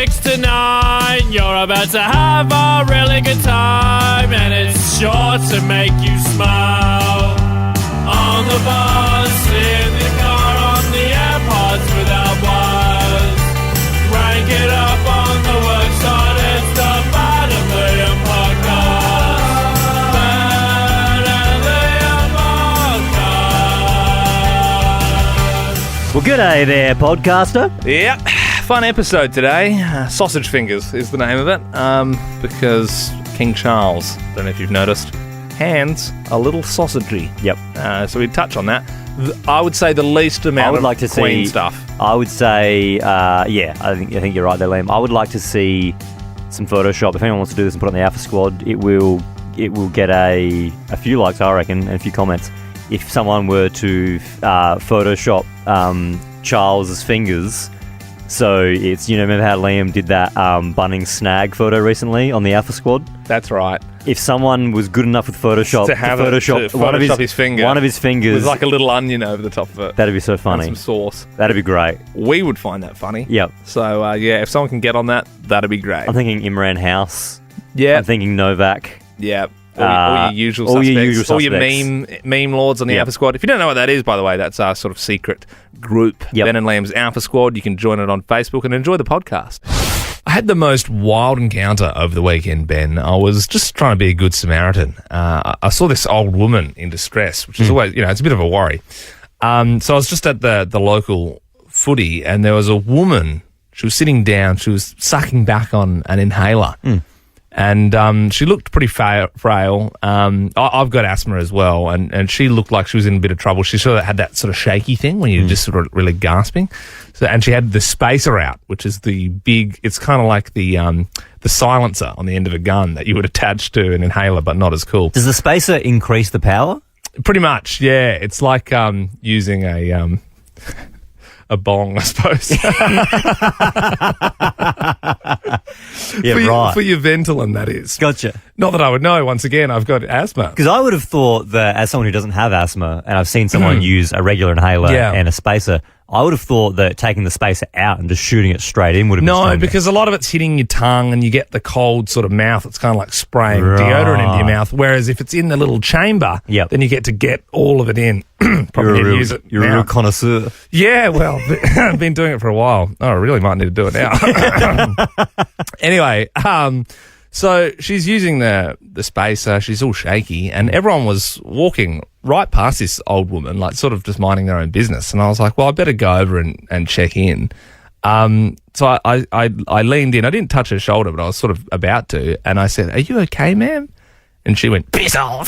6 to 9. You're about to have a really good time, and it's sure to make you smile. On the bus, in the car, on the AirPods without wires. Rank it up on the worksite, it's the Bad and Liam podcast. Bad and Liam podcast. Well, g'day there, podcaster. Yep, fun episode today. Sausage Fingers is the name of it, because King Charles, don't know if you've noticed, hands a little sausagey. Yep. So we'd touch on that. I would say the least amount of Queen stuff. I would say, I think you're right there, Liam. I would like to see some Photoshop. If anyone wants to do this and put it on the Alpha Squad, it will get a few likes, I reckon, and a few comments. If someone were to Photoshop Charles's fingers, so it's, remember how Liam did that Bunnings snag photo recently on the Alpha Squad? That's right. If someone was good enough with Photoshop to Photoshop one of his fingers with like a little onion over the top of it, that'd be so funny. And some sauce. That'd be great. We would find that funny. Yep. So if someone can get on that, that'd be great. I'm thinking Imran House. Yeah. I'm thinking Novak. Yeah. All your usual suspects. All your meme lords on the Alpha Squad. If you don't know what that is, by the way, that's our sort of secret group. Yep. Ben and Liam's Alpha Squad. You can join it on Facebook and enjoy the podcast. I had the most wild encounter over the weekend, Ben. I was just trying to be a good Samaritan. I saw this old woman in distress, which is always, it's a bit of a worry. So I was just at the local footy, and there was a woman. She was sitting down. She was sucking back on an inhaler. And she looked pretty frail. I've got asthma as well, and she looked like she was in a bit of trouble. She sort of had that sort of shaky thing when you're just sort of really gasping. So, and she had the spacer out, which is the big. It's kind of like the silencer on the end of a gun that you would attach to an inhaler, but not as cool. Does the spacer increase the power? Pretty much, yeah. It's like using a bong, I suppose. For your Ventolin, that is. Gotcha. Not that I would know. Once again, I've got asthma. Because I would have thought that as someone who doesn't have asthma, and I've seen someone use a regular inhaler and a spacer, I would have thought that taking the spacer out and just shooting it straight in would have been stronger. No, because a lot of it's hitting your tongue and you get the cold sort of mouth. It's kind of like spraying deodorant into your mouth. Whereas if it's in the little chamber, then you get to get all of it in. You're a real connoisseur. Yeah, well, I've been doing it for a while. Oh, I really might need to do it now. Anyway, so she's using the spacer. She's all shaky, and everyone was walking right past this old woman, like sort of just minding their own business. And I was like, well, I better go over and check in. So I leaned in. I didn't touch her shoulder, but I was sort of about to. And I said, "Are you okay, ma'am?" And she went, "Piss off."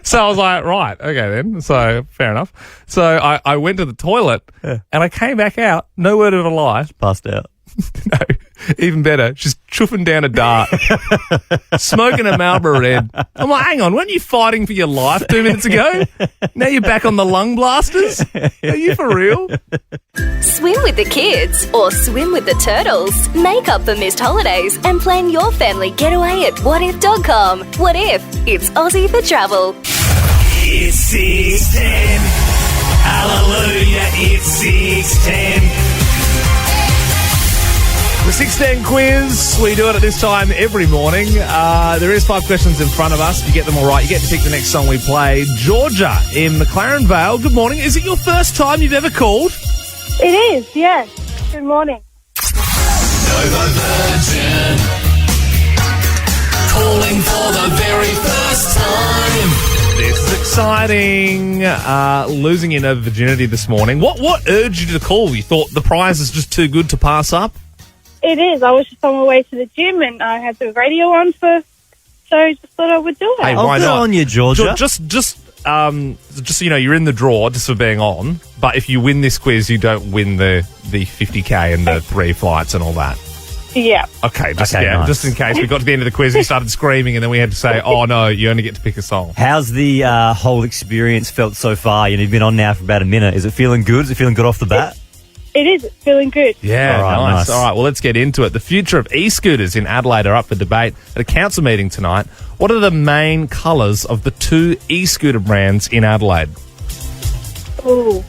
So I was like, right, okay then. So fair enough. So I went to the toilet and I came back out, no word of a lie. Passed out. No, even better. She's chuffing down a dart, smoking a Marlboro Red. I'm like, hang on, weren't you fighting for your life 2 minutes ago? Now you're back on the lung blasters? Are you for real? Swim with the kids or swim with the turtles. Make up for missed holidays and plan your family getaway at whatif.com. What if? It's Aussie for travel. It's 6:10. Hallelujah, it's 6:10. The 610 quiz, we do it at this time every morning. There is 5 questions in front of us. If you get them all right, you get to pick the next song we play. Georgia in McLaren Vale, good morning. Is it your first time you've ever called? It is, yes. Good morning. Nova Virgin, calling for the very first time. This is exciting. Losing your Nova virginity this morning. What urged you to call? You thought the prize is just too good to pass up? It is. I was just on my way to the gym and I had the radio on so just thought I would do it. Hey, I'll why go not? on you, Georgia. Just so you know, you're in the draw just for being on. But if you win this quiz, you don't win the 50k and the 3 flights and all that. Yeah. Okay, nice. Just in case we got to the end of the quiz and you started screaming and then we had to say, oh no, you only get to pick a song. How's the whole experience felt so far? You've been on now for about a minute. Is it feeling good? Is it feeling good off the bat? It is. It's feeling good. Yeah, all right, nice. All right, well, let's get into it. The future of e-scooters in Adelaide are up for debate at a council meeting tonight. What are the main colours of the 2 e-scooter brands in Adelaide? Oh,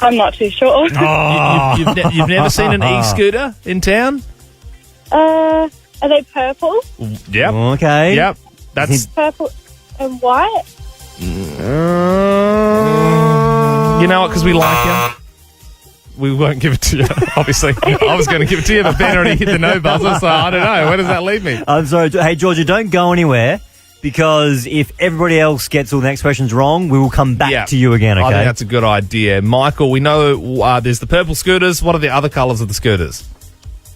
I'm not too sure. You've never seen an e-scooter in town? Are they purple? Yep. Okay. Yep. That's Purple and white? you know what? Because we like you. We won't give it to you, obviously. I was going to give it to you, but Ben already hit the no buzzer, so I don't know. Where does that leave me? I'm sorry. Hey, Georgia, don't go anywhere, because if everybody else gets all the next questions wrong, we will come back to you again, okay? I think that's a good idea. Michael, we know there's the purple scooters. What are the other colours of the scooters?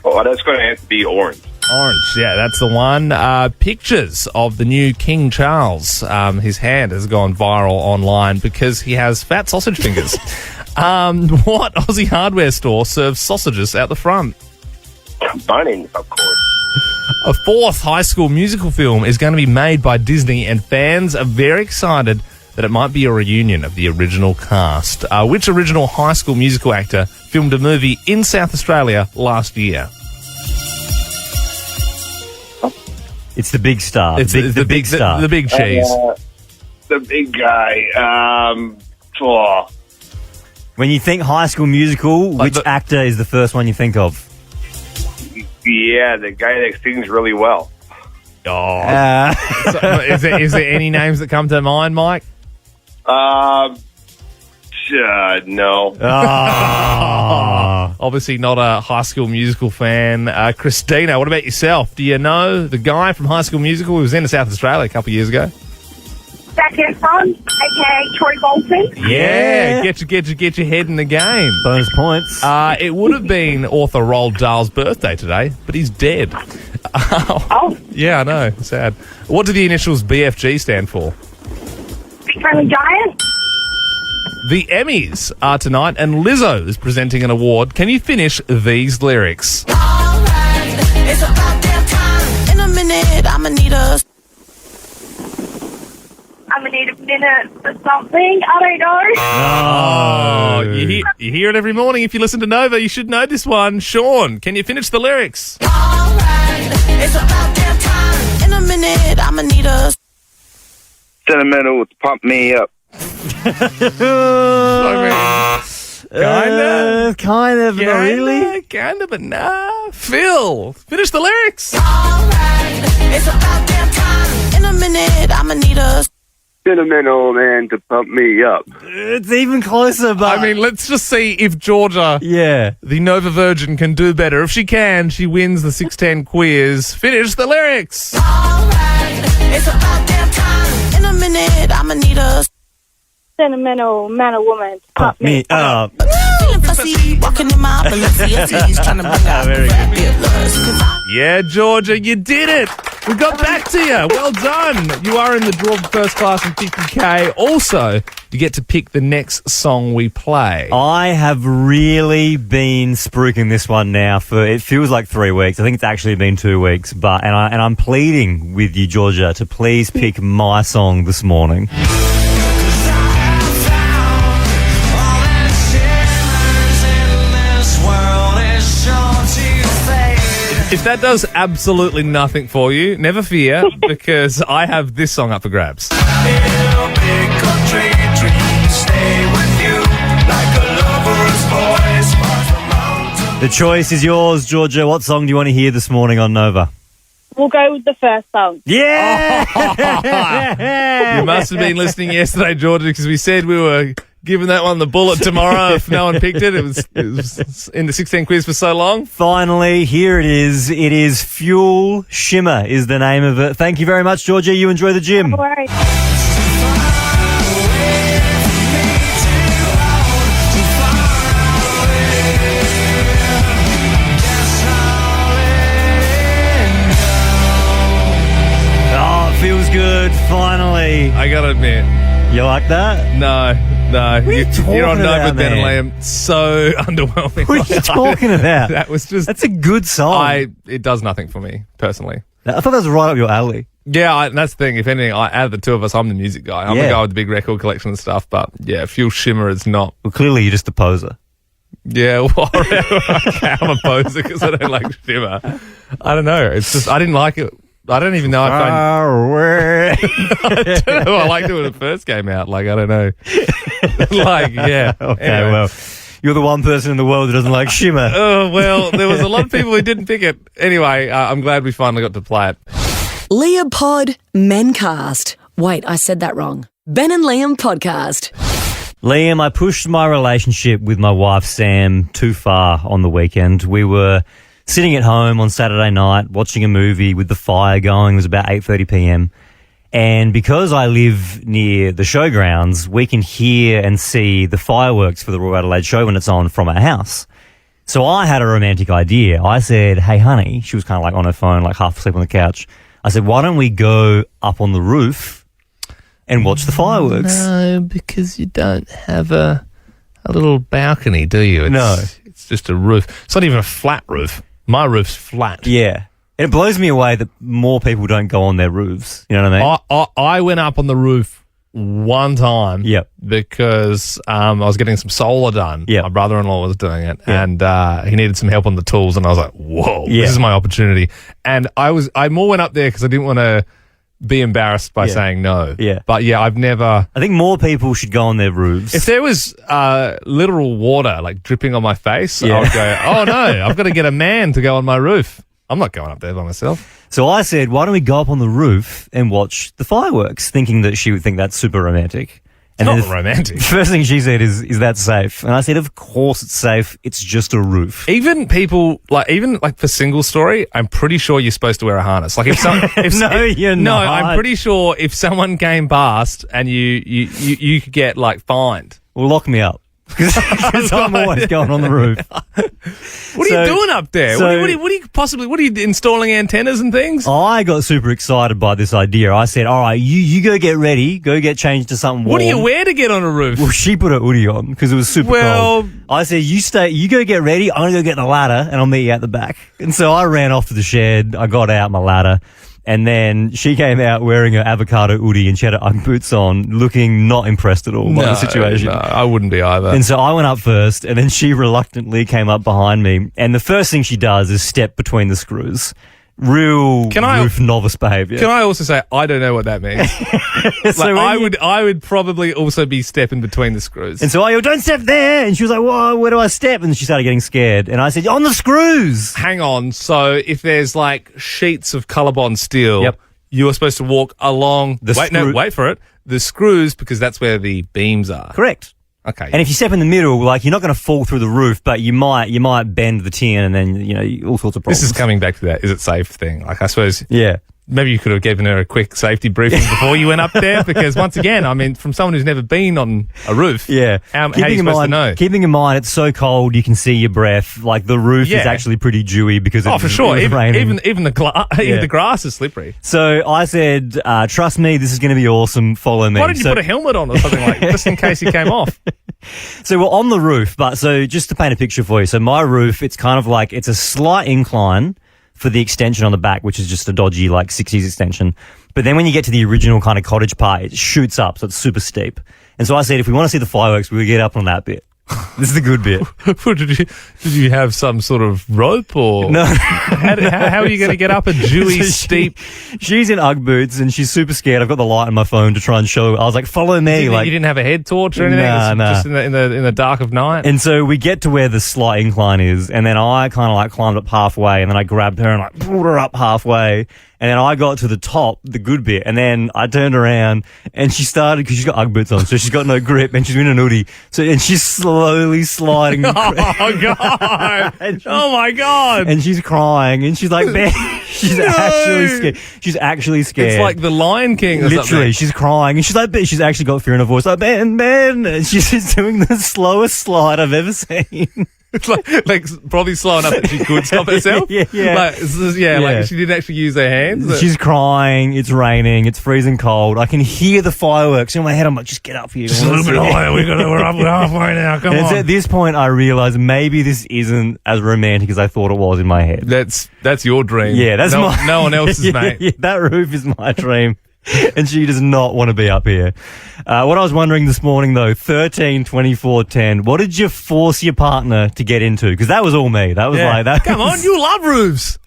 Oh, that's going to have to be orange. Orange, yeah, that's the one. Pictures of the new King Charles. His hand has gone viral online because he has fat sausage fingers. What Aussie hardware store serves sausages out the front? Bunnings, of course. A fourth High School Musical film is going to be made by Disney, and fans are very excited that it might be a reunion of the original cast. Which original High School Musical actor filmed a movie in South Australia last year? It's the big star. It's the big star. The big cheese. The big guy. When you think High School Musical, which actor is the first one you think of? Yeah, the guy that sings really well. So, is there any names that come to mind, Mike? No. Obviously not a High School Musical fan. Christina, what about yourself? Do you know the guy from High School Musical who was in South Australia a couple of years ago? Zac Efron, a.k.a. Troy Bolton. Yeah, get your head in the game. Bonus points. It would have been author Roald Dahl's birthday today, but he's dead. Oh. Yeah, I know. Sad. What do the initials BFG stand for? Big Friendly Giant. The Emmys are tonight, and Lizzo is presenting an award. Can you finish these lyrics? All right, it's about that time. In a minute, I'ma need a... I'm going to need a minute for something. I don't know. Oh, you hear it every morning. If you listen to Nova, you should know this one. Sean, can you finish the lyrics? All right, it's about that time. In a minute, I'ma need a... Sentimental to pump me up. Kind of, but not really. Kind of, but nah. Phil, finish the lyrics. All right, it's about that time. In a minute, I'ma need a... Sentimental man to pump me up. It's even closer, but I mean, let's just see if Georgia, the Nova Virgin, can do better. If she can, she wins the 610 quiz. Finish the lyrics. All right, it's about that time. In a minute, I'ma need a... Sentimental man or woman to pump me up. Feeling fussy, walking in my Balenciagas, trying to bring out Very the fat bitch. Yeah, Georgia, you did it. We got back to you. Well done. You are in the draw for first class and 50K. Also, you get to pick the next song we play. I have really been spruiking this one now for, it feels like 3 weeks. I think it's actually been 2 weeks, but and I'm pleading with you, Georgia, to please pick my song this morning. If that does absolutely nothing for you, never fear, because I have this song up for grabs. The choice is yours, Georgia. What song do you want to hear this morning on Nova? We'll go with the first song. Yeah! You must have been listening yesterday, Georgia, because we said we were giving that one the bullet tomorrow if no one picked it. It was in the 16 quiz for so long. Finally, here it is. It is Fuel Shimmer is the name of it. Thank you very much, Georgia. You enjoy the gym. No worries. Oh, it feels good. Finally. I gotta admit, You like that? no. are you talking You're on Nova about, with Ben and man? Liam. So underwhelming. What are you talking about? That was just... That's a good song. It does nothing for me, personally. I thought that was right up your alley. Yeah, that's the thing. If anything, out of the two of us, I'm the music guy. I'm the guy with the big record collection and stuff. But yeah, Fuel Shimmer is not. Well, clearly you're just a poser. Yeah, well, I'm a poser because I don't like Shimmer. I don't know. It's just, I didn't like it. I don't even know if I don't know. I liked it when it first came out. Like, I don't know. Like, yeah. Okay, Anyway. well. You're the one person in the world who doesn't like shimmer. Oh, well, there was a lot of people who didn't pick it. Anyway, I'm glad we finally got to play it. Leopod Mencast. Wait, I said that wrong. Ben and Liam Podcast. Liam, I pushed my relationship with my wife, Sam, too far on the weekend. We were sitting at home on Saturday night watching a movie with the fire going. It was about 8:30 p.m. And because I live near the showgrounds, we can hear and see the fireworks for the Royal Adelaide show when it's on from our house. So I had a romantic idea. I said, hey, honey, she was kind of like on her phone, like half asleep on the couch. I said, why don't we go up on the roof and watch the fireworks? No, because you don't have a little balcony, do you? No. It's just a roof. It's not even a flat roof. My roof's flat. Yeah. It blows me away that more people don't go on their roofs. You know what I mean? I went up on the roof one time. Yep. Because I was getting some solar done. Yep. My brother-in-law was doing it, Yep. and he needed some help on the tools, and I was like, whoa, Yeah. this is my opportunity. And I more went up there because I didn't want to be embarrassed by Yeah. saying no. Yeah. But yeah, I've never... I think more people should go on their roofs. If there was literal water like dripping on my face, Yeah. I would go, oh no, I've got to get a man to go on my roof. I'm not going up there by myself. So I said, why don't we go up on the roof and watch the fireworks, thinking that she would think that's super romantic. And Not then romantic. The first thing she said is that safe? And I said, of course it's safe. It's just a roof. Even people even for single story, I'm pretty sure you're supposed to wear a harness. Like if No, you're no, not. I'm pretty sure if someone came past and you could get like fined. Well, lock me up. Because I'm always going on the roof. What are you doing up there? so- what are you installing antennas and things? I got super excited by this idea. I said, all right, you go get ready, go get changed to something warm. What do you wear to get on a roof? Well, she put her hoodie on because it was super Well- cold. I said, you go get ready. I'm going to go get the ladder and I'll meet you at the back. And so I ran off to the shed. I got out my ladder. And then she came out wearing her avocado hoodie and she had her Ugg boots on, looking not impressed at all by the situation. No, I wouldn't be either. And so I went up first, and then she reluctantly came up behind me. And the first thing she does is step between the screws. Real roof novice behaviour. Can I also say I don't know what that means? So when I would probably also be stepping between the screws. And so I go, don't step there. And she was like, whoa, where do I step? And she started getting scared. And I said, on the screws. Hang on. So if there's like sheets of Colorbond steel, Yep. you are supposed to walk along. The Wait for it. The screws, because that's where the beams are. Correct. Okay. And if you step in the middle, like, you're not going to fall through the roof, but you might bend the tin and then, all sorts of problems. this is coming back to that is it safe thing. Like, I suppose Yeah. maybe you could have given her a quick safety briefing before you went up there, because once again, I mean, from someone who's never been on a roof, Yeah. how are you supposed to know? Keeping in mind, it's so cold, you can see your breath. Like, the roof Yeah. is actually pretty dewy because Oh, it's for sure. raining. Even the grass is slippery. So I said, trust me, this is going to be awesome. Follow me. Why didn't you put a helmet on or something like that, just in case he came off? So we're on the roof, but so just to paint a picture for you. So my roof, it's kind of like, it's a slight incline for the extension on the back, which is just a dodgy, like, 60s extension. But then when you get to the original kind of cottage part, it shoots up, so it's super steep. And so I said, if we want to see the fireworks, we'll get up on that bit. This is the good bit. Did you have some sort of rope or No. How are you going to get up a dewy, steep? She's in Ugg boots and she's super scared. I've got the light on my phone to try and show. I was like, follow me. You didn't have a head torch or anything? Nah, It's nah. Just in the dark of night. And so we get to where the slight incline is, and then I kind of like climbed up halfway, and then I grabbed her and like pulled her up halfway, and then I got to the top, the good bit, and then I turned around and she started, because she's got Ugg boots on, so she's got no grip, and she's in an hoodie, and she's slowly sliding. Oh God! Oh my God! And she's crying, and she's like, Ben, she's actually scared. She's actually scared. It's like the Lion King or Literally, something. she's crying, and she's like, she's actually got fear in her voice, like, Ben, and she's just doing the slowest slide I've ever seen. It's like probably slow enough that she could stop herself. Yeah. Yeah. Like she didn't actually use her hands. She's crying, it's raining, it's freezing cold. I can hear the fireworks in my head. I'm like, just get up here. Just a little bit higher. We're halfway now. Come And it's on. at this point I realised maybe this isn't as romantic as I thought it was in my head. That's your dream. Yeah, that's no one else's, mate. Yeah, that roof is my dream. And she does not want to be up here. What I was wondering this morning, though, 13, 24, 10, what did you force your partner to get into? Because that was all me. That was like that. Come on, you love roofs.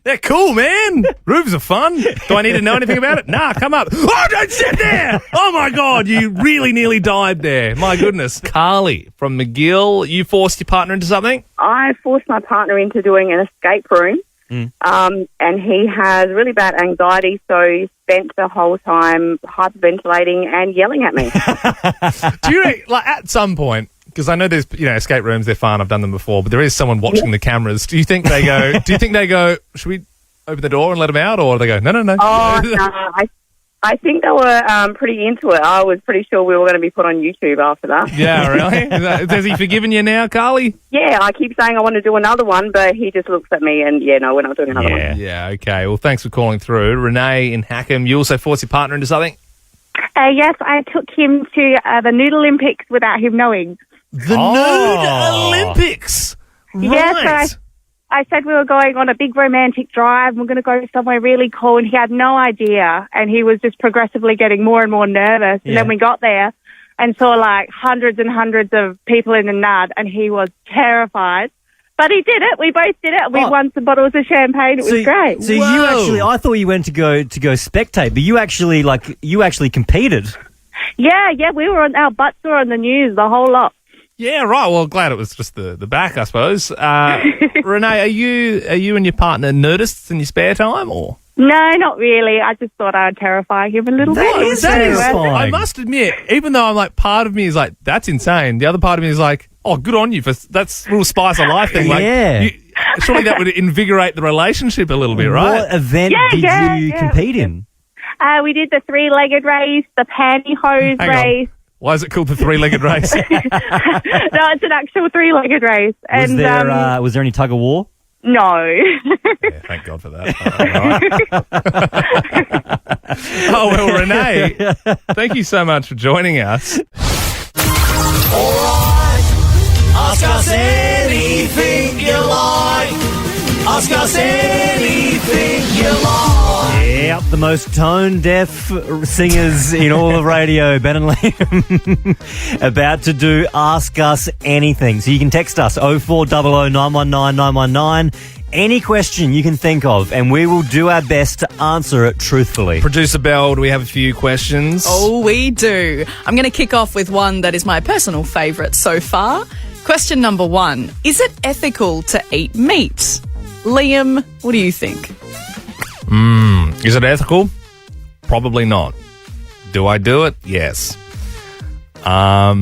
They're cool, man. Roofs are fun. Do I need to know anything about it? Nah, come up. Oh, don't sit there. Oh, my God. You really nearly died there. My goodness. Carly from McGill, you forced your partner into something? I forced my partner into doing an escape room, and he has really bad anxiety, so he spent the whole time hyperventilating and yelling at me. Do you, like, at some point, because I know there's, escape rooms, they're fun, I've done them before, but there is someone watching the cameras. Do you think they go, should we open the door and let them out? Or do they go, no? Oh, no, I think they were pretty into it. I was pretty sure we were going to be put on YouTube after that. Yeah, really? Has he forgiven you now, Carly? Yeah, I keep saying I want to do another one, but he just looks at me and, no, we're not doing another one. Yeah, okay. Well, thanks for calling through. Renee in Hackham, you also forced your partner into something? Yes, I took him to the Nude Olympics without him knowing. The Nude Olympics? Right. Yeah, so I said we were going on a big romantic drive and we're going to go somewhere really cool, and he had no idea, and he was just progressively getting more and more nervous. And then we got there and saw like hundreds and hundreds of people in the nud, and he was terrified. But he did it. We both did it. We won some bottles of champagne. It was great. So you actually, I thought you went to go spectate, but you actually competed. Yeah, we were on, our butts were on the news, the whole lot. Yeah, right. Well, glad it was just the back, I suppose. Renee, are you and your partner nudists in your spare time, or? No, not really. I just thought I'd terrify him a little bit. That is fine. I must admit, even though I'm like, part of me is like, that's insane. The other part of me is like, oh, good on you for that's a little spice of life thing. Like, surely that would invigorate the relationship a little bit, right? What event did you compete in? We did the 3-legged race, the pantyhose race. Why is it called the 3-legged race? No, it's an actual 3-legged race. Was there any tug of war? No. Yeah, thank God for that. Oh, well, Renee, thank you so much for joining us. All right, ask us anything you like. Ask us anything you like. Yep, the most tone-deaf singers in all of radio, Ben and Liam, about to do Ask Us Anything. So you can text us 0400 919 919. Any question you can think of, and we will do our best to answer it truthfully. Producer Belle, do we have a few questions? Oh, we do. I'm going to kick off with one that is my personal favourite so far. Question number 1. Is it ethical to eat meat? Liam, what do you think? Is it ethical? Probably not. Do I do it? Yes. I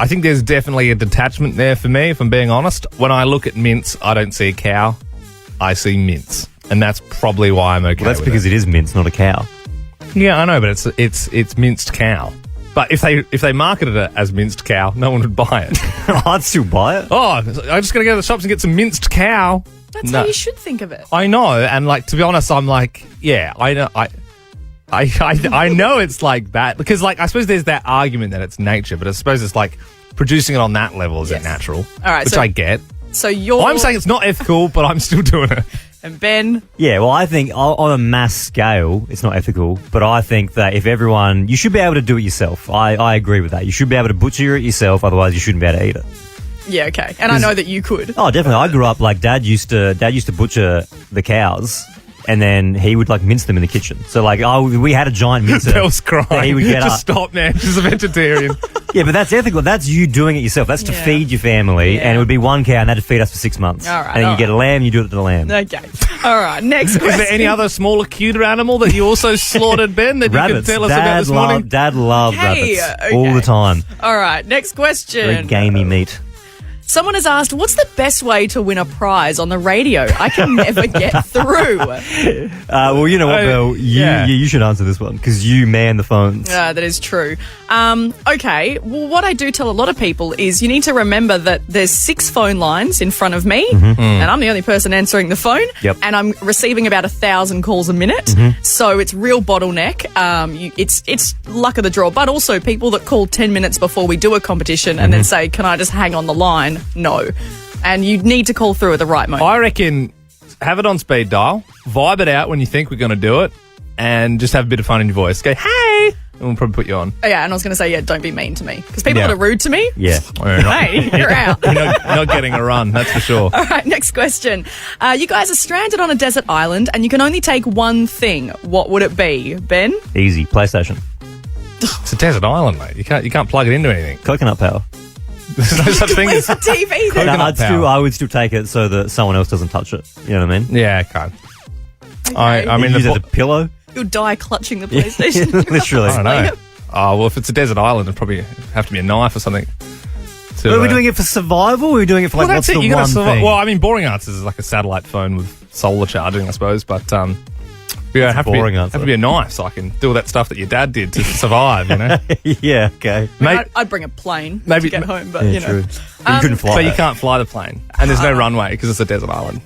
think there's definitely a detachment there for me, if I'm being honest. When I look at mince, I don't see a cow. I see mince. And that's probably why I'm okay Well, that's with because it is mince, not a cow. Yeah, I know, but it's minced cow. But if they marketed it as minced cow, no one would buy it. I'd still buy it. Oh, I'm just going to go to the shops and get some minced cow. That's how you should think of it. I know, and like, to be honest, I'm like, yeah, I know, I know it's like that, because like, I suppose there's that argument that it's nature, but I suppose it's like producing it on that level is it natural? All right, which so- I get. So you're... I'm saying it's not ethical, but I'm still doing it. And Ben? Yeah, well, I think on a mass scale, it's not ethical, but I think that if everyone... You should be able to do it yourself. I agree with that. You should be able to butcher it yourself, otherwise you shouldn't be able to eat it. Yeah, okay. And I know that you could. Oh, definitely. I grew up, like, Dad used to butcher the cows, and then he would, like, mince them in the kitchen. So, like, we had a giant mincer. Bell's crying. That he would get Just stop, man. She's a vegetarian. Yeah, but that's ethical. That's you doing it yourself. That's to feed your family, and it would be one cow, and that'd feed us for 6 months. All right, and then you get a lamb, you do it to the lamb. Okay. All right, next question. Is there any other smaller, cuter animal that you also slaughtered, Ben, that Rabbits. you could tell us about this morning? Dad loved Okay, rabbits all the time. All right, next question. Very gamey meat. Someone has asked, what's the best way to win a prize on the radio? I can never get through. Well, you know what, Bill? You should answer this one because you man the phones. That is true. Okay, well, what I do tell a lot of people is you need to remember that there's 6 phone lines in front of me, and I'm the only person answering the phone, and I'm receiving about 1,000 calls a minute, so it's real bottleneck. It's luck of the draw, but also people that call 10 minutes before we do a competition and then say, can I just hang on the line? No. And you need to call through at the right moment. I reckon have it on speed dial, vibe it out when you think we're going to do it, and just have a bit of fun in your voice. Go, hey, and we'll probably put you on. Oh, yeah, and I was going to say, yeah, don't be mean to me. Because people Yeah. that are rude to me, Yeah. hey, you're out. You're not getting a run, that's for sure. All right, next question. You guys are stranded on a desert island and you can only take one thing. What would it be? Ben? Easy. PlayStation. It's a desert island, mate. You can't plug it into anything. Coconut power. There's no such thing Where's as... the TV then? No, power. I would still take it so that someone else doesn't touch it. You know what I mean? Yeah, okay. I mean, Use the it as a pillow. You'll die clutching the PlayStation. Literally. I don't know. Oh, well, if it's a desert island, it'd probably have to be a knife or something. Are we doing it for survival or are we doing it for like what's the You gotta one survive. thing? Well, I mean, boring answers is like a satellite phone with solar charging, I suppose. But yeah, have boring to answer. be a knife so I can do all that stuff that your dad did to survive. You know, Yeah, okay. I'd bring a plane Maybe- to get home, but Yeah, you know. true. But you couldn't fly but you it. can't fly the plane, and there's no runway because it's a desert island.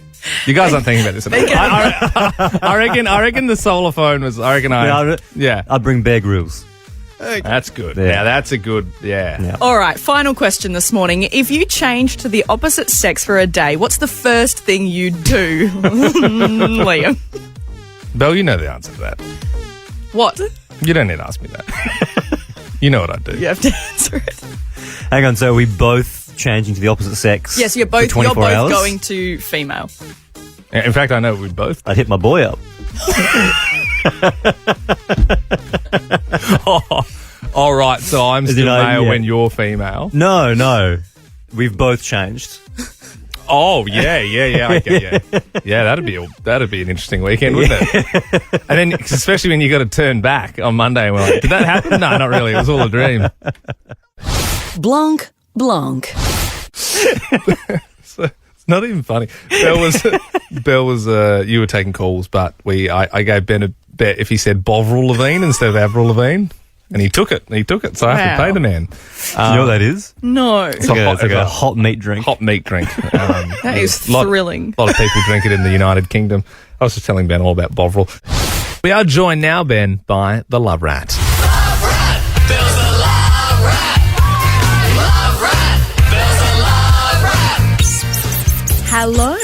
You guys aren't thinking about this enough. I reckon the solar phone was. Yeah, I'd bring Bear Grylls. that's good. Yeah. Yeah, that's a good. Yeah. All right, final question this morning. If you change to the opposite sex for a day, what's the first thing you'd do? Liam. Belle, you know the answer to that. What? You don't need to ask me that. You know what I'd do. You have to answer it. Hang on, so are we both changing to the opposite sex? Yes, you're for both 24 hours? going to female. In fact, I know we'd both. I'd hit my boy up. All right, so I'm As still in, male yeah. when you're female. No. We've both changed. Oh yeah. I get you. Yeah, that'd be an interesting weekend, wouldn't it? And then, especially when you got to turn back on Monday, and we're like, did that happen? No, not really. It was all a dream. Blanc, blanc. It's not even funny. Belle was. You were taking calls, but I gave Ben a bet if he said Bovril Levine instead of Avril Lavigne. And he took it. So I have to pay the man. Do you know what that is? No. It's like a hot meat drink. Hot meat drink. That is thrilling. A lot of people drink it in the United Kingdom. I was just telling Ben all about Bovril. We are joined now, Ben, by the Love Rat. Hello.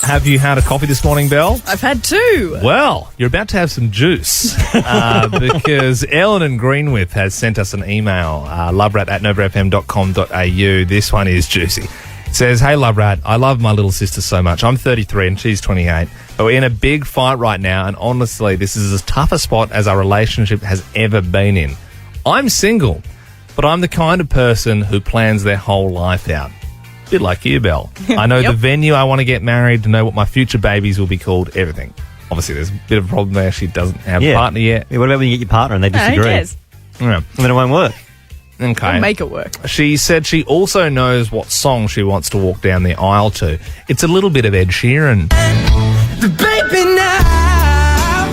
Have you had a coffee this morning, Belle? I've had two. Well, you're about to have some juice because Ellen in Greenwith has sent us an email, loverat@novafm.com.au. This one is juicy. It says, "Hey, Loverat, I love my little sister so much. I'm 33 and she's 28. But we're in a big fight right now, and honestly, this is as tough a spot as our relationship has ever been in. I'm single, but I'm the kind of person who plans their whole life out. Bit like you, Belle. I know the venue I want to get married, to know what my future babies will be called, everything. Obviously, there's a bit of a problem there. She doesn't have a partner yet. Yeah, what about when you get your partner and they disagree? Who cares? Yeah. And then it won't work. Okay. I'll make it work. She said she also knows what song she wants to walk down the aisle to. It's a little bit of Ed Sheeran. Baby, now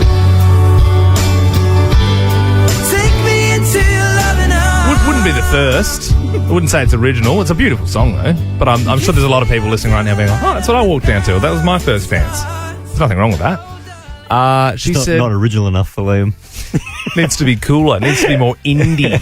take me into your loving arms. Wouldn't be the first. I wouldn't say it's original. It's a beautiful song, though. But I'm sure there's a lot of people listening right now being like, oh, that's what I walked down to. That was my first dance. There's nothing wrong with that. She It's said... not original enough for Liam. needs to be cooler. Needs to be more indie.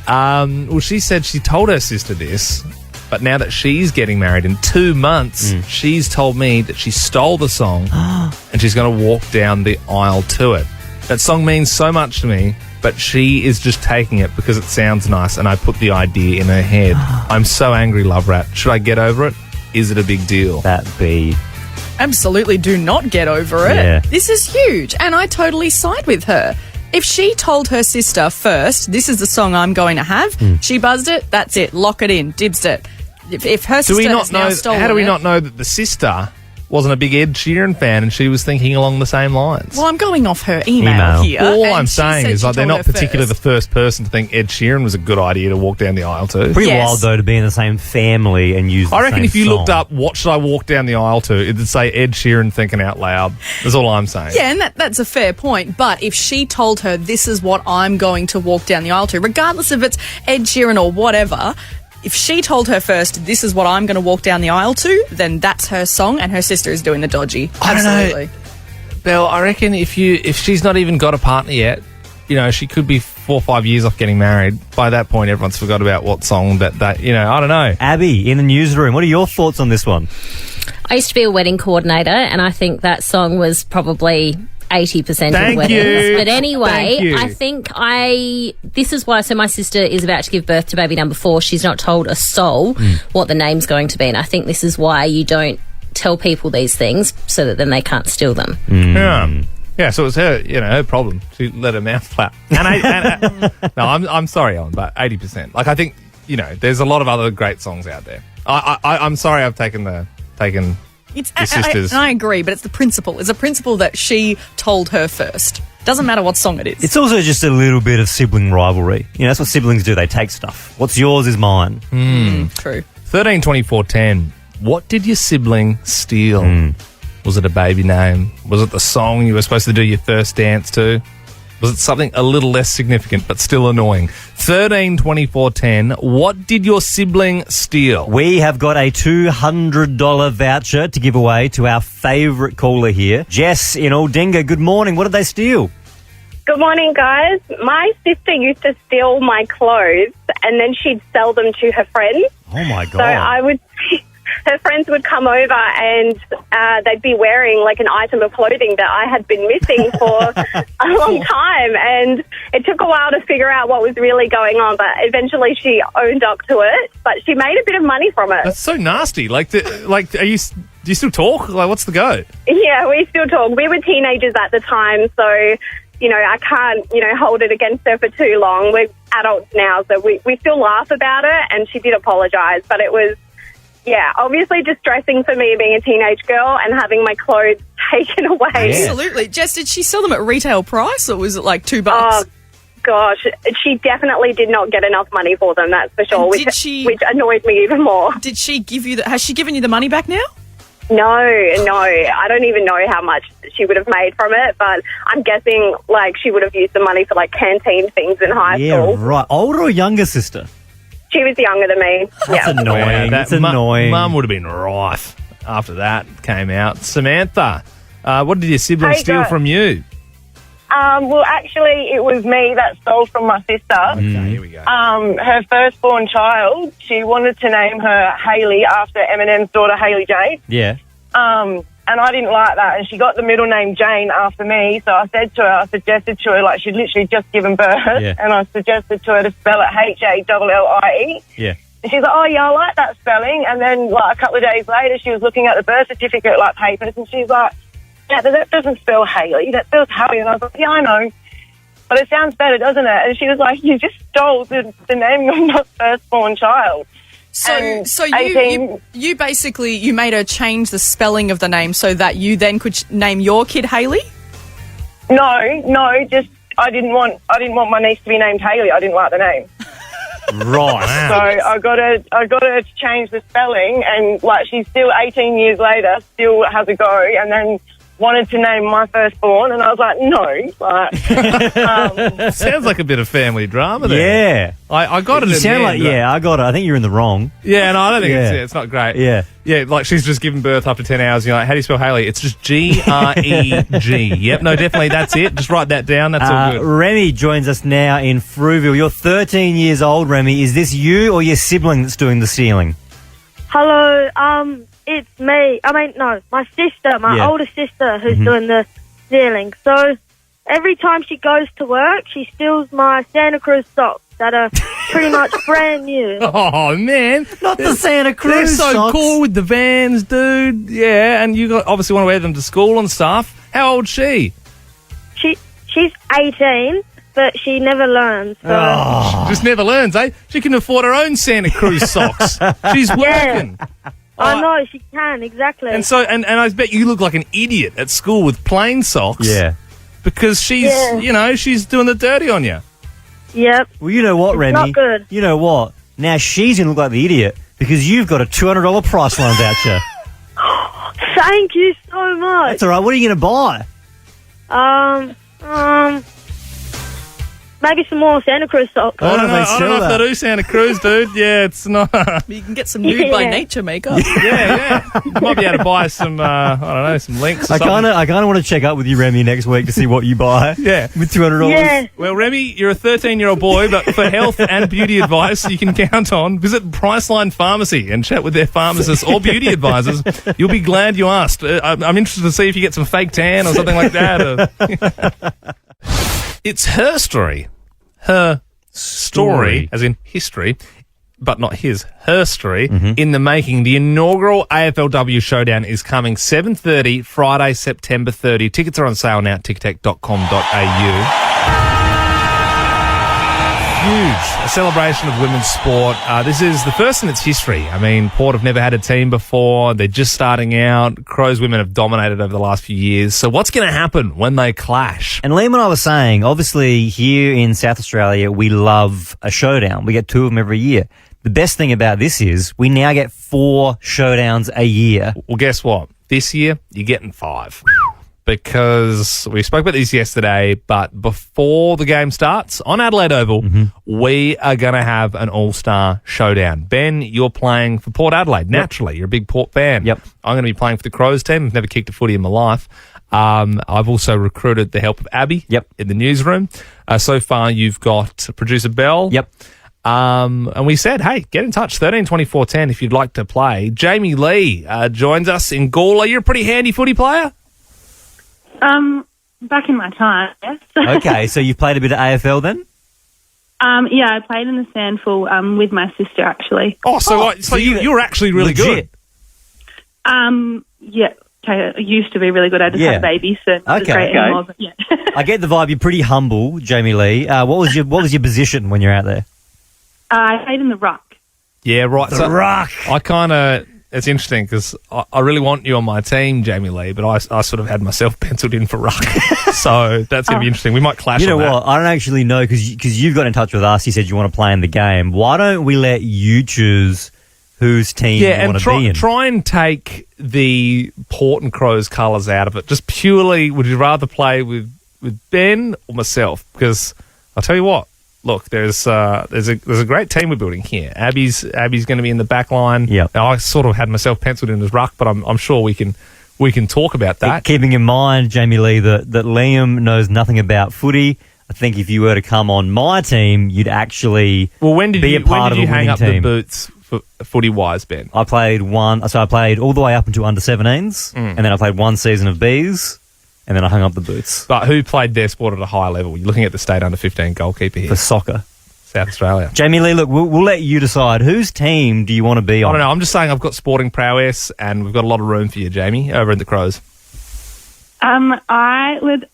Well, she said she told her sister this, but now that she's getting married in 2 months, she's told me that she stole the song and she's going to walk down the aisle to it. That song means so much to me, but she is just taking it because it sounds nice and I put the idea in her head. I'm so angry, Love Rat. Should I get over it? Is it a big deal? That'd be... Absolutely do not get over it. Yeah. This is huge, and I totally side with her. If she told her sister first, this is the song I'm going to have, she buzzed it, that's it, lock it in, dibsed it. If her sister has now stolen how do we it- not know that the sister wasn't a big Ed Sheeran fan and she was thinking along the same lines? Well, I'm going off her email here. All and I'm she saying said is she like they're told not her particularly first. the first person to think Ed Sheeran was a good idea to walk down the aisle to. Pretty wild, though, to be in the same family and use the I reckon same if you song. looked up what should I walk down the aisle to, it'd say Ed Sheeran thinking out loud. That's all I'm saying. Yeah, and that's a fair point. But if she told her this is what I'm going to walk down the aisle to, regardless if it's Ed Sheeran or whatever, if she told her first, this is what I'm going to walk down the aisle to, then that's her song and her sister is doing the dodgy. I don't know. Absolutely. Belle, I reckon if she's not even got a partner yet, you know, she could be 4 or 5 years off getting married. By that point, everyone's forgot about what song that you know, I don't know. Abby, in the newsroom, what are your thoughts on this one? I used to be a wedding coordinator, and I think that song was probably 80% Thank of weddings. you. But anyway, Thank you. I think this is why, so my sister is about to give birth to baby number 4. She's not told a soul what the name's going to be. And I think this is why you don't tell people these things so that then they can't steal them. Yeah, so it was her problem. She let her mouth flap. No, I'm sorry, Ellen, but 80%. Like, I think, there's a lot of other great songs out there. I'm sorry I've taken your sisters. I agree, but it's the principle. It's a principle that she told her first. Doesn't matter what song it is. It's also just a little bit of sibling rivalry. That's what siblings do. They take stuff. What's yours is mine. True. 13, 24, 10. What did your sibling steal? Was it a baby name? Was it the song you were supposed to do your first dance to? Was it something a little less significant but still annoying? 13, 24, 10. What did your sibling steal? We have got a $200 voucher to give away to our favourite caller here. Jess in Aldinga, good morning. What did they steal? Good morning, guys. My sister used to steal my clothes and then she'd sell them to her friends. Oh, my God. So her friends would come over and they'd be wearing like an item of clothing that I had been missing for a long time. And it took a while to figure out what was really going on, but eventually she owned up to it. But she made a bit of money from it. That's so nasty. Do you still talk? Like, what's the go? Yeah, we still talk. We were teenagers at the time, so, I can't, hold it against her for too long. We're adults now, so we still laugh about it, and she did apologise, but it was, obviously distressing for me being a teenage girl and having my clothes taken away. Absolutely. Jess, did she sell them at retail price or was it like $2? Oh, gosh. She definitely did not get enough money for them, that's for sure, which annoyed me even more. Did she give you has she given you the money back now? No. I don't even know how much she would have made from it, but I'm guessing, she would have used the money for, canteen things in high school. Yeah, right. Older or younger sister? She was younger than me. That's annoying. That's annoying. Mum would have been rife after that came out. Samantha, what did your sibling steal from you? Well, actually, it was me that stole from my sister. Okay, here we go. Her firstborn child, she wanted to name her Hayley after Eminem's daughter, Hayley Jade. Yeah. And I didn't like that. And she got the middle name Jane after me. So I suggested to her, she'd literally just given birth. Yeah. And I suggested to her to spell it Hallie. Yeah. And she's like, oh, yeah, I like that spelling. And then, a couple of days later, she was looking at the birth certificate, papers, and she's like, yeah, that doesn't spell Hayley. That spells Hallie. And I was like, yeah, I know. But it sounds better, doesn't it? And she was like, you just stole the name of my firstborn child. So you basically, you made her change the spelling of the name so that you then could name your kid Hayley? No, just I didn't want my niece to be named Hayley. I didn't like the name. Right. So I got her to change the spelling, and she's still 18 years later, still has a go, and then wanted to name my firstborn, and I was like, no. Sounds like a bit of family drama there. Yeah. I got it. You sound like, I got it. I think you're in the wrong. Yeah, no, I don't think it's not great. Yeah. Yeah, she's just given birth after 10 hours. You're like, how do you spell Hayley? It's just G-R-E-G. Yep, no, definitely, that's it. Just write that down. That's all good. Remy joins us now in Frueville. You're 13 years old, Remy. Is this you or your sibling that's doing the stealing? Hello, it's me. My sister, my older sister, who's doing the stealing. So every time she goes to work, she steals my Santa Cruz socks that are pretty much brand new. Oh, man. Not the Santa Cruz They're so socks. cool with the Vans, dude. Yeah, and you obviously want to wear them to school and stuff. How old's she? She's 18, but she never learns. So. She just never learns, eh? She can afford her own Santa Cruz socks. She's working. I know, she can, exactly. And so, and I bet you look like an idiot at school with plain socks. Yeah. Because she's, she's doing the dirty on you. Yep. Well, you know what, Remy? Not good. You know what? Now she's going to look like the idiot because you've got a $200 Priceline voucher. Thank you so much. That's all right. What are you going to buy? maybe some more Santa Cruz socks. I don't know if they do Santa Cruz, dude. Yeah, it's not. You can get some nude by nature makeup. Yeah. You might be able to buy some, I don't know, some links or I something. kind of want to check up with you, Remy, next week to see what you buy. Yeah. With $200. Yeah. Well, Remy, you're a 13-year-old boy, but for health and beauty advice you can count on, visit Priceline Pharmacy and chat with their pharmacists or beauty advisors. You'll be glad you asked. I'm interested to see if you get some fake tan or something like that. It's her story. Her story, as in history, but not his. Her story in the making. The inaugural AFLW Showdown is coming 7:30, Friday, September 30. Tickets are on sale now at ticketek.com.au. Huge. A celebration of women's sport. This is the first in its history. I mean, Port have never had a team before. They're just starting out. Crows women have dominated over the last few years. So what's going to happen when they clash? And Liam and I were saying, obviously here in South Australia, we love a showdown. We get 2 of them every year. The best thing about this is we now get 4 showdowns a year. Well, guess what? This year, you're getting 5. Because we spoke about this yesterday, but before the game starts on Adelaide Oval, we are going to have an all-star showdown. Ben, you're playing for Port Adelaide, naturally. You're a big Port fan. Yep. I'm going to be playing for the Crows team. I've never kicked a footy in my life. I've also recruited the help of Abby in the newsroom. So far, you've got producer Belle. Yep. And we said, hey, get in touch, 13 24 10 if you'd like to play. Jamie Lee joins us in Gawler. You're a pretty handy footy player. Back in my time, yes. Okay, so you've played a bit of AFL then? Yeah, I played in the Sandful with my sister, actually. Oh, so you're actually really legit. good. Yeah, okay, I used to be really good. I just had a baby, so not as great anymore. But yeah. I get the vibe. You're pretty humble, Jamie Lee. What was your position when you're out there? I played in the ruck. Yeah, right. The ruck. I kind of... It's interesting because I really want you on my team, Jamie Lee, but I sort of had myself penciled in for ruck. So that's going to be interesting. We might clash on that. You know what? I don't actually know because you've got in touch with us. You said you want to play in the game. Why don't we let you choose whose team you want to be in? Try and take the Port and Crows colours out of it. Just purely, would you rather play with Ben or myself? Because I'll tell you what. Look, there's a great team we're building here. Abby's going to be in the back line. Yeah, I sort of had myself penciled in as ruck, but I'm sure we can talk about that. Keeping in mind, Jamie Lee, that Liam knows nothing about footy. I think if you were to come on my team, you'd actually be a part of a winning team. When did you hang up the boots footy wise, Ben? I played all the way up into under 17s, and then I played 1 season of Bs. And then I hung up the boots. But who played their sport at a high level? You're looking at the state under 15 goalkeeper here. For soccer. South Australia. Jamie Lee, look, we'll let you decide. Whose team do you want to be on? I don't know. I'm just saying I've got sporting prowess and we've got a lot of room for you, Jamie, over in the Crows. I would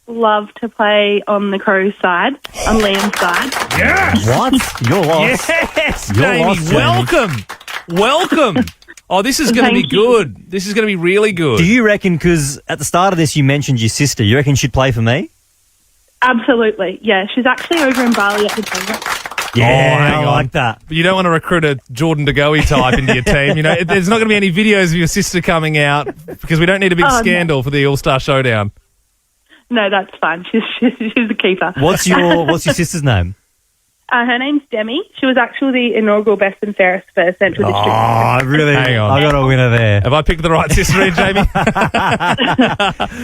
love to play on the Crows side, on Liam's side. Yes! What? You're lost. Yes, You're Jamie. lost, Jamie. Welcome. Oh, this is going to be good. This is going to be really good. Do you reckon, because at the start of this you mentioned your sister, you reckon she'd play for me? Absolutely, yeah. She's actually over in Bali at the moment. Yeah, I like that. But you don't want to recruit a Jordan DeGoey type into your team. You know, there's not going to be any videos of your sister coming out because we don't need a big scandal for the All-Star Showdown. No, that's fine. She's the keeper. What's your sister's name? Her name's Demi. She was actually the inaugural best and fairest for Central District. Oh, really? Hang on. I got a winner there. Have I picked the right sister in, Jamie?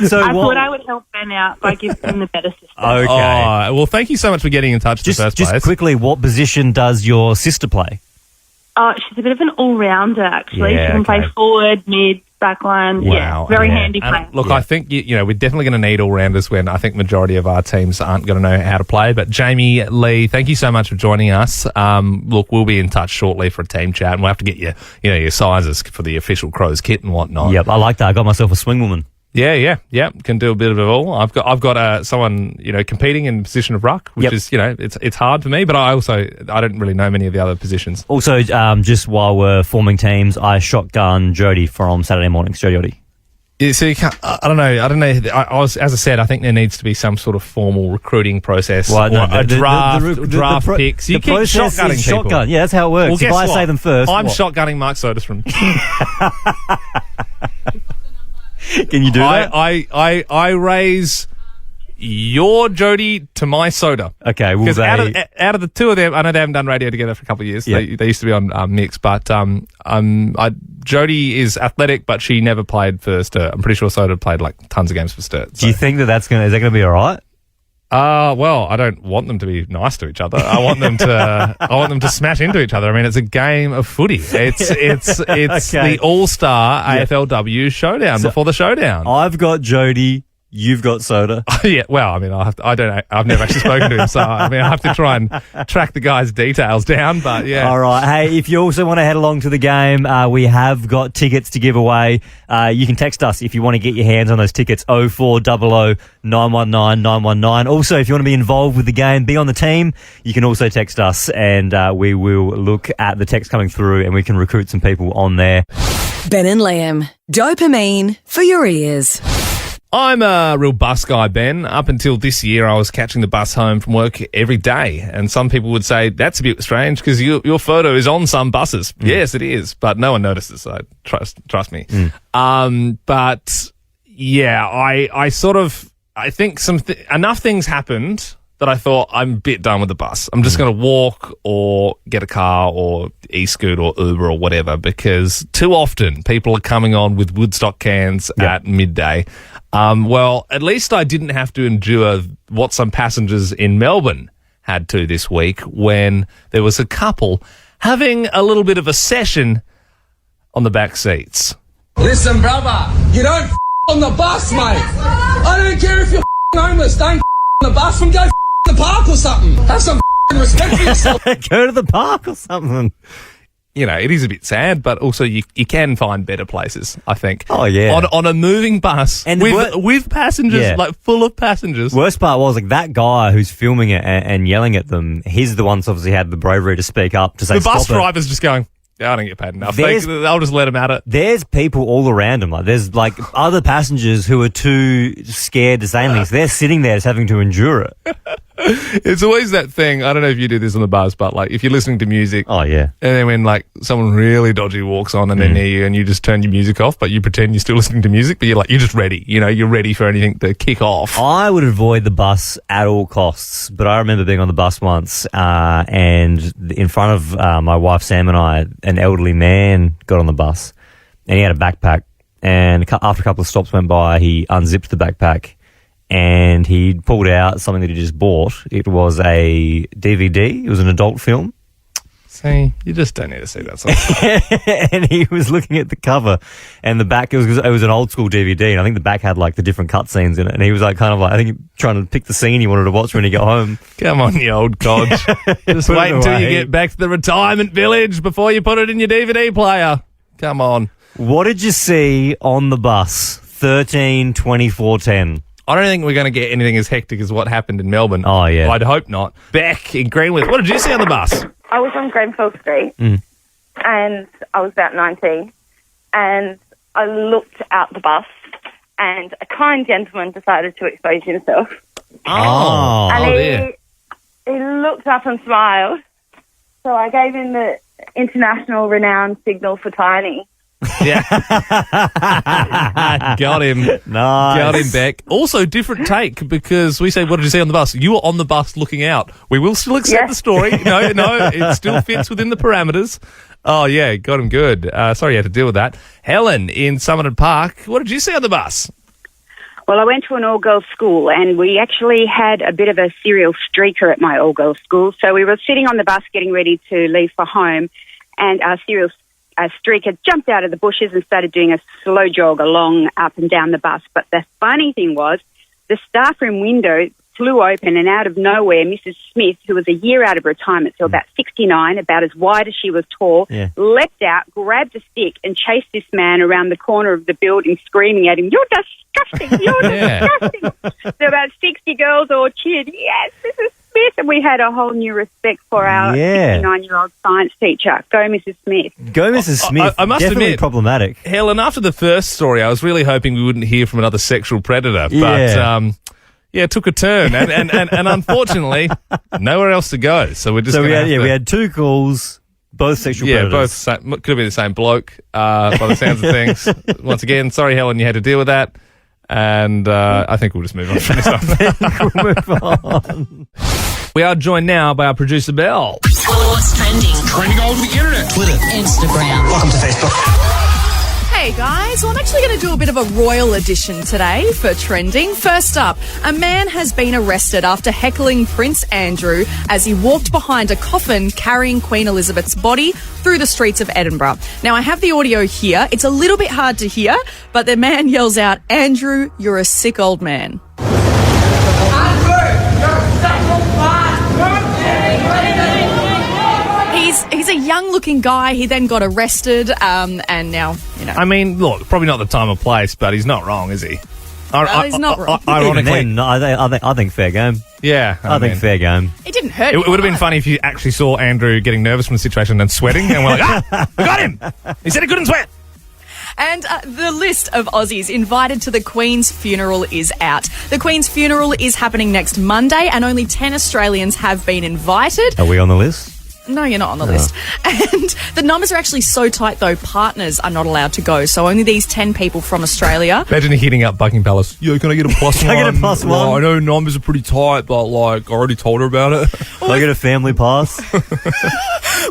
So I thought I would help Ben out by giving him the better sister. Okay. Oh, well, thank you so much for getting in touch in the first place. Just quickly, what position does your sister play? She's a bit of an all-rounder, actually. Yeah, she can play forward, mid, backline. Wow. Yeah, very handy player. And look, I think we're definitely going to need all-rounders when I think majority of our teams aren't going to know how to play. But Jamie Lee, thank you so much for joining us. Look, we'll be in touch shortly for a team chat, and we'll have to get your sizes for the official Crows kit and whatnot. Yep, I like that. I got myself a swing woman. Yeah. Can do a bit of it all. I've got someone competing in the position of ruck, which is it's hard for me, but I don't really know many of the other positions. Also, just while we're forming teams, I shotgun Jody from Saturday mornings. Jody. Yeah, so you can't, I don't know. As I said, I think there needs to be some sort of formal recruiting process. Well, no, a draft picks. You keep shotgunning people. Shotgun. Yeah, that's how it works. Well, if guess I what? say them first, I'm shotgunning Mark Soderstrom. Can you do that? I raise your Jody to my Soda. Okay, well, because out of the two of them, I know they haven't done radio together for a couple of years. Yeah. They used to be on Mix, but Jody is athletic, but she never played for Sturt. I'm pretty sure Soda played like tons of games for Sturt. Do you think is that going to be all right? Well, I don't want them to be nice to each other. I want them to smash into each other. I mean, it's a game of footy. It's Okay. the All-Star AFLW showdown before the showdown. I've got Jody. You've got Soda. Yeah, well, I mean, I've never actually spoken to him, so I mean, I have to try and track the guy's details down, but yeah. All right. Hey, if you also want to head along to the game, we have got tickets to give away. You can text us if you want to get your hands on those tickets, 0400 919 919. Also, if you want to be involved with the game, be on the team, you can also text us and we will look at the text coming through and we can recruit some people on there. Ben and Liam, dopamine for your ears. I'm a real bus guy, Ben. Up until this year, I was catching the bus home from work every day. And some people would say, that's a bit strange because your photo is on some buses. Yes, it is. But no one notices. So trust me. But yeah, I think enough things happened that I thought I'm a bit done with the bus. I'm just going to walk or get a car or e-scoot or Uber or whatever, because too often people are coming on with Woodstock cans at midday. Well, at least I didn't have to endure what some passengers in Melbourne had to this week when there was a couple having a little bit of a session on the back seats. Listen, brother, you don't on the bus, mate. I don't care if you're homeless. Don't on the bus and go the park or something. Have some respect for yourself. Go to the park or something. You know, it is a bit sad, but also you can find better places, I think. Oh, yeah. On a moving bus and with passengers, like full of passengers. Worst part was, like, that guy who's filming it and yelling at them, he's the one that's obviously had the bravery to speak up, to say, the bus stop it. driver's just going, I don't get paid enough. I'll just let him at it. There's people all around him. Like, there's, like, other passengers who are too scared to say anything. So they're sitting there just having to endure it. It's always that thing. I don't know if you do this on the bus, but like if you're listening to music. Oh, yeah. And then when like someone really dodgy walks on and they're near you and you just turn your music off, but you pretend you're still listening to music, but you're just ready. You know, you're ready for anything to kick off. I would avoid the bus at all costs, but I remember being on the bus once and in front of my wife Sam and I, an elderly man got on the bus and he had a backpack, and after a couple of stops went by, he unzipped the backpack and he pulled out something that he just bought. It was a DVD. It was an adult film. See, you just don't need to see that sort of stuff. And he was looking at the cover and the back, it was an old school DVD, and I think the back had like the different cutscenes in it, and he was like kind of like, I think trying to pick the scene he wanted to watch when he got home. Come on, you old codge. Just wait until you get back to the retirement village before you put it in your DVD player. Come on. What did you see on the bus? 13, 24, 10. I don't think we're going to get anything as hectic as what happened in Melbourne. Oh, yeah. I'd hope not. Beck in Greenwith, what did you see on the bus? I was on Grenfell Street and I was about 19, and I looked out the bus and a kind gentleman decided to expose himself. Oh, and he looked up and smiled. So I gave him the international renowned signal for tiny. Yeah. Got him. Nice. Got him, Beck. Also, different take, because we say, what did you see on the bus? You were on the bus looking out. We will still accept the story. No, it still fits within the parameters. Oh, yeah, got him good. Sorry you had to deal with that. Helen in Summerton Park, what did you see on the bus? Well, I went to an all-girls school, and we actually had a bit of a serial streaker at my all-girls school. So we were sitting on the bus getting ready to leave for home, and our serial streaker jumped out of the bushes and started doing a slow jog along up and down the bus. But the funny thing was, the staff room window flew open, and out of nowhere, Mrs. Smith, who was a year out of retirement, so about 69, about as wide as she was tall, leapt out, grabbed a stick, and chased this man around the corner of the building, screaming at him, "You're disgusting! You're disgusting!" So about 60 girls all cheered, "Yes, Mrs. Smith!" And we had a whole new respect for our 69-year-old science teacher. Go, Mrs. Smith. Go, Mrs. Smith. I must Definitely admit, problematic. Helen, after the first story, I was really hoping we wouldn't hear from another sexual predator. But, it took a turn. And unfortunately, nowhere else to go. So we're just we had two calls, both sexual predators. Both could have been the same bloke, by the sounds of things. Once again, sorry, Helen, you had to deal with that. And I think we'll just move on from this one. We'll move on. We are joined now by our producer, Belle. What's trending? Trending all over the internet. Twitter, Instagram. Welcome to Facebook. Hey guys, well I'm actually going to do a bit of a royal edition today for trending. First up, a man has been arrested after heckling Prince Andrew as he walked behind a coffin carrying Queen Elizabeth's body through the streets of Edinburgh. Now I have the audio here. It's a little bit hard to hear, but the man yells out, "Andrew, you're a sick old man." He's a young-looking guy. He then got arrested, and now, you know. I mean, look, probably not the time or place, but he's not wrong, is he? He's not wrong. Ironically, I think fair game. Yeah. I think fair game. It didn't hurt. It would have been funny if you actually saw Andrew getting nervous from the situation and sweating, and we're like, we got him! He said he couldn't sweat! And the list of Aussies invited to the Queen's funeral is out. The Queen's funeral is happening next Monday, and only 10 Australians have been invited. Are we on the list? No, you're not on the list. And the numbers are actually so tight, though, partners are not allowed to go. So only these 10 people from Australia. Imagine hitting up Buckingham Palace. Yeah, can I get a plus one? Can I get a plus one? Well, I know numbers are pretty tight, but, like, I already told her about it. Can I get a family pass?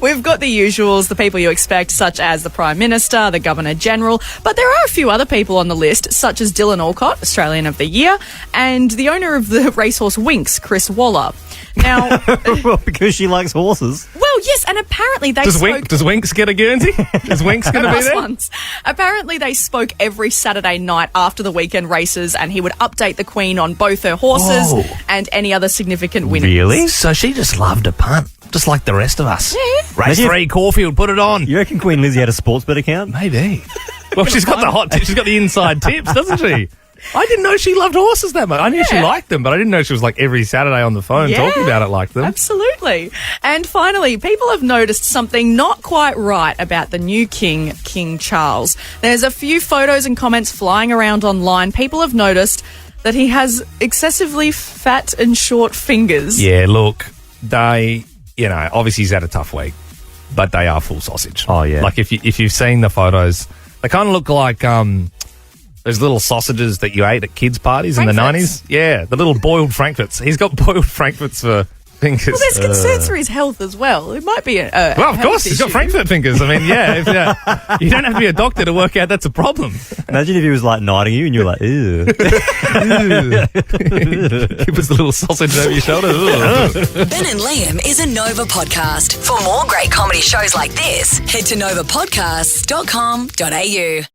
We've got the usuals, the people you expect, such as the Prime Minister, the Governor-General. But there are a few other people on the list, such as Dylan Alcott, Australian of the Year, and the owner of the racehorse Winx, Chris Waller. Now, well, because she likes horses. Well, yes, and apparently they does spoke... Does Winx get a Guernsey? Is Winx going to be there? Ones. Apparently they spoke every Saturday night after the weekend races, and he would update the Queen on both her horses and any other significant winners. Really? So she just loved a punt, just like the rest of us. Yeah. Race 3, Caulfield, put it on. You reckon Queen Lizzie had a sports bet account? Maybe. Well, she's got the hot tips. She's got the inside tips, doesn't she? I didn't know she loved horses that much. I knew she liked them, but I didn't know she was like every Saturday on the phone talking about it like them. Absolutely. And finally, people have noticed something not quite right about the new king, King Charles. There's a few photos and comments flying around online. People have noticed that he has excessively fat and short fingers. Yeah, look, they, you know, obviously he's had a tough week, but they are full sausage. Oh, yeah. Like if you've seen the photos, they kind of look like those little sausages that you ate at kids' parties in the 90s. Yeah, the little boiled Frankfurts. He's got boiled Frankfurts for fingers. Well, there's concerns for his health as well. It might be a well, of course, he's got Frankfurt fingers. I mean, you don't have to be a doctor to work out that's a problem. Imagine if he was like knighting you and you're like, ew. Give us the little sausage over your shoulder. Ben and Liam is a Nova podcast. For more great comedy shows like this, head to novapodcasts.com.au.